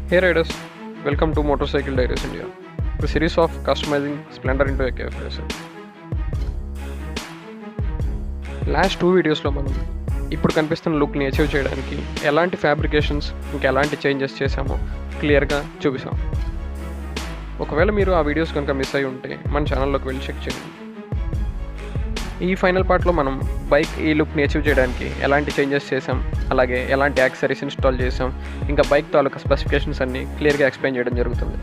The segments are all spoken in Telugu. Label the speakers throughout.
Speaker 1: Hey riders, welcome to Motorcycle Diaries India, the series of customizing Splendor into a KF racer. Last 2 వీడియోస్లో మనం ఇప్పుడు కనిపిస్తున్న లుక్ని అచీవ్ చేయడానికి ఎలాంటి ఫ్యాబ్రికేషన్స్ ఇంకా ఎలాంటి చేంజెస్ చేసామో క్లియర్గా చూపిస్తాం. ఒకవేళ మీరు ఆ వీడియోస్ కనుక మిస్ అయి ఉంటే మన ఛానల్లోకి వెళ్ళి చెక్ చేయండి. ఈ ఫైనల్ పార్ట్లో మనం బైక్ ఈ లుక్ని అచీవ్ చేయడానికి ఎలాంటి చేంజెస్ చేసాం, అలాగే ఎలాంటి యాక్సెసరీస్ ఇన్స్టాల్ చేసాం, ఇంకా బైక్ తాలూకా స్పెసిఫికేషన్స్ అన్నీ క్లియర్గా ఎక్స్ప్లెయిన్ చేయడం జరుగుతుంది.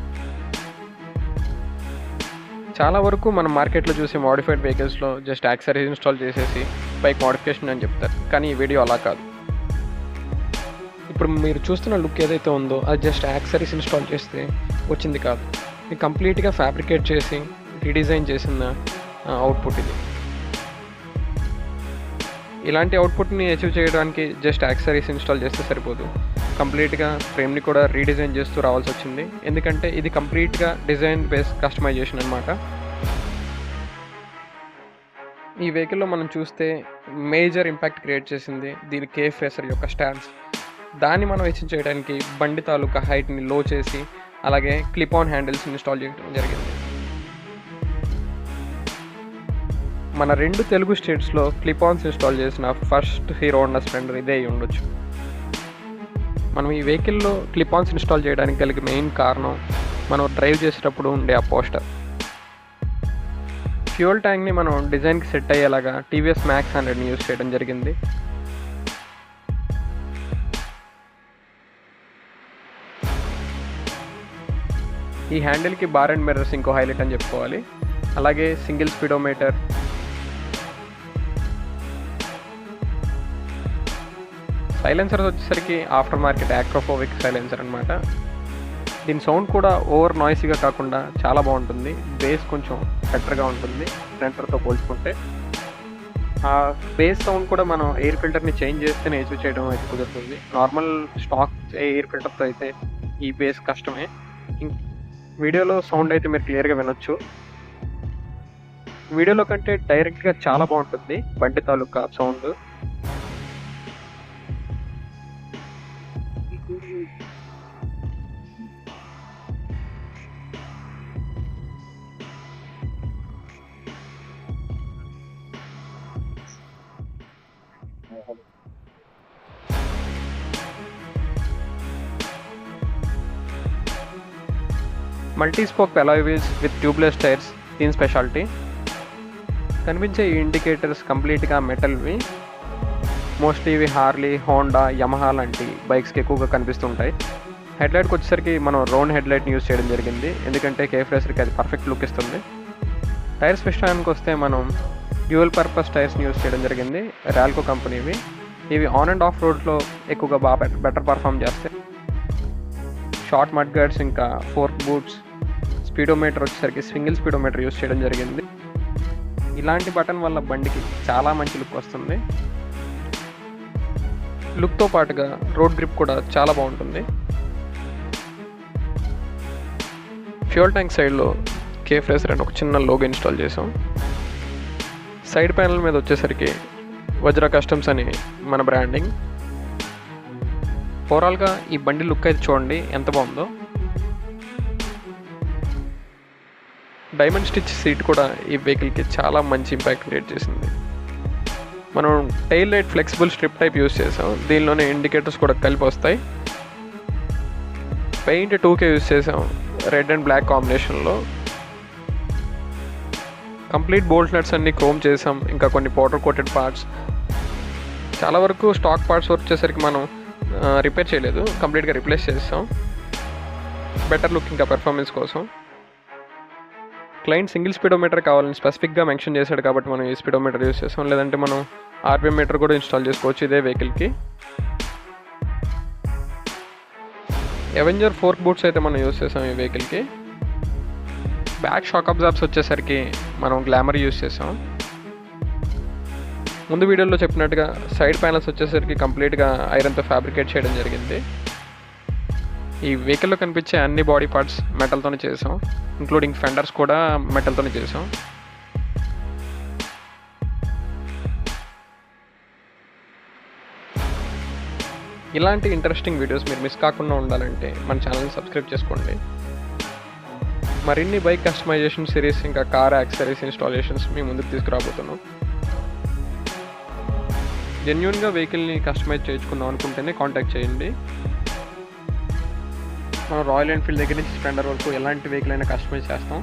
Speaker 1: చాలా వరకు మనం మార్కెట్లో చూసే మోడిఫైడ్ వెహికల్స్లో జస్ట్ యాక్సెసరీస్ ఇన్స్టాల్ చేసేసి బైక్ మోడిఫికేషన్ అని చెప్తారు, కానీ ఈ వీడియో అలా కాదు. ఇప్పుడు మీరు చూస్తున్న లుక్ ఏదైతే ఉందో అది జస్ట్ యాక్సెసరీస్ ఇన్స్టాల్ చేస్తే వచ్చింది కాదు, ఇది కంప్లీట్గా ఫ్యాబ్రికేట్ చేసి రీడిజైన్ చేసిన అవుట్పుట్ ఇది. ఇలాంటి అవుట్పుట్ని అచీవ్ చేయడానికి జస్ట్ యాక్సెసరీస్ ఇన్స్టాల్ చేస్తే సరిపోదు, కంప్లీట్గా ఫ్రేమ్ని కూడా రీడిజైన్ చేస్తూ రావాల్సి వచ్చింది. ఎందుకంటే ఇది కంప్లీట్గా డిజైన్ బేస్డ్ కస్టమైజేషన్ అనమాట. ఈ వెహికల్లో మనం చూస్తే మేజర్ ఇంపాక్ట్ క్రియేట్ చేసింది దీని కేఫ్ రేసర్ యొక్క స్టాండ్స్. దాన్ని మనం అచీవ్ చేయడానికి బండి తాలూకా హైట్ని లో చేసి అలాగే క్లిప్ ఆన్ హ్యాండిల్స్ ఇన్స్టాల్ చేయడం జరిగింది. మన 2 తెలుగు స్టేట్స్లో క్లిప్ ఆన్స్ ఇన్స్టాల్ చేసిన ఫస్ట్ హీరో హోండా స్ప్లెండర్ ఇదే అయి ఉండొచ్చు. మనం ఈ వెహికల్లో క్లిప్ ఆన్స్ ఇన్స్టాల్ చేయడానికి కలిగే మెయిన్ కారణం మనం డ్రైవ్ చేసేటప్పుడు ఉండే ఆ పోస్టర్. ఫ్యూయల్ ట్యాంక్ని మనం డిజైన్కి సెట్ అయ్యేలాగా టీవీఎస్ మ్యాక్స్ 100ని యూజ్ చేయడం జరిగింది. ఈ హ్యాండిల్కి బార్ అండ్ మిర్రర్స్ ఇంకో హైలైట్ అని చెప్పుకోవాలి. అలాగే సింగిల్ స్పీడోమీటర్, సైలెన్సర్స్ వచ్చేసరికి ఆఫ్టర్ మార్కెట్ యాక్రోఫోవిక్ సైలెన్సర్ అనమాట. దీని సౌండ్ కూడా ఓవర్ నాయిసీగా కాకుండా చాలా బాగుంటుంది, బేస్ కొంచెం బెటర్గా ఉంటుంది స్ప్లెండర్తో పోల్చుకుంటే. ఆ బేస్ సౌండ్ కూడా మనం ఎయిర్ ఫిల్టర్ని చేంజ్ చేస్తేనే అచీవ్ చేయడం అయితే కుదురుతుంది. నార్మల్ స్టాక్ ఎయిర్ ఫిల్టర్తో అయితే ఈ బేస్ కష్టమే. వీడియోలో సౌండ్ అయితే మీరు క్లియర్గా వినొచ్చు. వీడియోలో కంటే డైరెక్ట్గా చాలా బాగుంటుంది బండి తాలూకా సౌండ్. Multi spoke alloy wheels with tubeless tyres దీని స్పెషాలిటీ. కనిపించే ఈ ఇండికేటర్స్ కంప్లీట్గా మెటల్వి. మోస్ట్లీ ఇవి హార్లీ, హోండా, యమహా లాంటి బైక్స్కి ఎక్కువగా కనిపిస్తుంటాయి. హెడ్లైట్కి వచ్చేసరికి మనం రౌండ్ హెడ్లైట్ని యూజ్ చేయడం జరిగింది, ఎందుకంటే కేఫ్ రేసర్కి అది పర్ఫెక్ట్ లుక్ ఇస్తుంది. టైర్స్ విషయానికి వస్తే మనం డ్యూయల్ పర్పస్ టైర్స్ని యూజ్ చేయడం జరిగింది, రాల్కో కంపెనీవి. ఇవి ఆన్ అండ్ ఆఫ్ రోడ్లో ఎక్కువగా బాగా బెటర్ పర్ఫామ్ చేస్తాయి. షార్ట్ మడ్ గార్డ్స్, ఇంకా ఫోర్క్ బూట్స్, స్పీడోమీటర్ వచ్చేసరికి సింగిల్ స్పీడోమీటర్ యూజ్ చేయడం జరిగింది. ఇలాంటి బటన్ వల్ల బండికి చాలా మంచి లుక్ వస్తుంది. లుక్తో పాటుగా రోడ్ గ్రిప్ కూడా చాలా బాగుంటుంది. ఫ్యూయల్ ట్యాంక్ సైడ్లో కేఫ్ రేసర్ అని ఒక చిన్న లోగో ఇన్స్టాల్ చేసాం. సైడ్ ప్యానల్ మీద వచ్చేసరికి వజ్రా కస్టమ్స్ అని మన బ్రాండింగ్. ఓవరాల్గా ఈ బండి లుక్ అయితే చూడండి ఎంత బాగుందో. డైమండ్ స్టిచ్ సీట్ కూడా ఈ వెహికల్కి చాలా మంచి ఇంపాక్ట్ క్రియేట్ చేసింది. మనం tail light flexible strip type use చేసాం, దీనిలోనే ఇండికేటర్స్ కూడా కలిపి వస్తాయి. పెయింట్ 2K యూజ్ చేసాం, రెడ్ అండ్ బ్లాక్ కాంబినేషన్లో. కంప్లీట్ బోల్ట్ నట్స్ అన్ని క్రోమ్ చేసాం, ఇంకా కొన్ని పౌడర్ కోటెడ్ పార్ట్స్. చాలా వరకు స్టాక్ పార్ట్స్ వచ్చేసరికి మనం రిపేర్ చేయలేదు, కంప్లీట్గా రిప్లేస్ చేస్తాం బెటర్ లుక్ ఇంకా పెర్ఫార్మెన్స్ కోసం. క్లయింట్ సింగిల్ స్పీడోమీటర్ కావాలని స్పెసిఫిక్గా మెన్షన్ చేశాడు కాబట్టి మనం ఈ స్పీడోమీటర్ యూజ్ చేస్తాం, లేదంటే మనం ఆర్పిఎం మీటర్ కూడా ఇన్స్టాల్ చేసుకోవచ్చు ఇదే వెహికల్కి. అవెంజర్ ఫోర్క్ బూట్స్ అయితే మనం యూజ్ చేసాం ఈ వెహికల్కి. బ్యాక్ షాక్ అబ్జార్బ్స్ వచ్చేసరికి మనం గ్లామర్ యూజ్ చేసాం. ముందు వీడియోలో చెప్పినట్టుగా సైడ్ ప్యానల్స్ వచ్చేసరికి కంప్లీట్గా ఐరన్తో ఫ్యాబ్రికేట్ చేయడం జరిగింది. ఈ వెహికల్లో కనిపించే అన్ని బాడీ పార్ట్స్ మెటల్తోనే చేసాం, ఇంక్లూడింగ్ ఫెండర్స్ కూడా మెటల్తోనే చేసాం. ఇలాంటి ఇంట్రెస్టింగ్ వీడియోస్ మీరు మిస్ కాకుండా ఉండాలంటే మన ఛానల్ని సబ్స్క్రైబ్ చేసుకోండి. మరిన్ని బైక్ కస్టమైజేషన్ సిరీస్ ఇంకా కార్ యాక్సెసరీస్ ఇన్స్టాలేషన్స్ మీ ముందుకు తీసుకురాబోతున్నాం. జెన్యూన్గా వెహికల్ని కస్టమైజ్ చేయించుకుందాం అనుకుంటేనే కాంటాక్ట్ చేయండి. మనం రాయల్ ఎన్ఫీల్డ్ దగ్గర నుంచి స్ప్లెండర్ వరకు ఎలాంటి వెహికల్ అయినా కస్టమైజ్ చేస్తాం.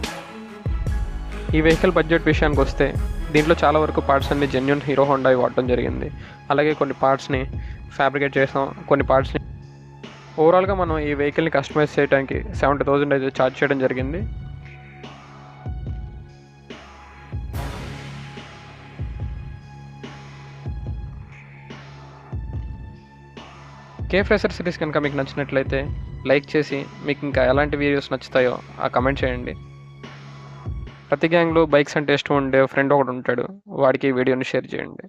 Speaker 1: ఈ వెహికల్ బడ్జెట్ విషయానికి వస్తే దీంట్లో చాలా వరకు పార్ట్స్ అన్ని జెన్యూన్ హీరో హోండా వాడటం జరిగింది. అలాగే కొన్ని పార్ట్స్ని ఫ్యాబ్రికేట్ చేస్తాం, కొన్ని పార్ట్స్ని ఓవరాల్గా మనం ఈ వెహికల్ని కస్టమైజ్ చేయడానికి 70,000 అయితే ఛార్జ్ చేయడం జరిగింది. కేఫ్ రేసర్ సిరీస్ కనుక మీకు నచ్చినట్లయితే లైక్ చేసి మీకు ఇంకా ఎలాంటి వీడియోస్ నచ్చుతాయో ఆ కమెంట్ చేయండి. ప్రతి గ్యాంగ్లో బైక్స్ అంటే ఇష్టం ఉండే ఫ్రెండ్ ఒకడు ఉంటాడు, వాడికి ఈ వీడియోని షేర్ చేయండి.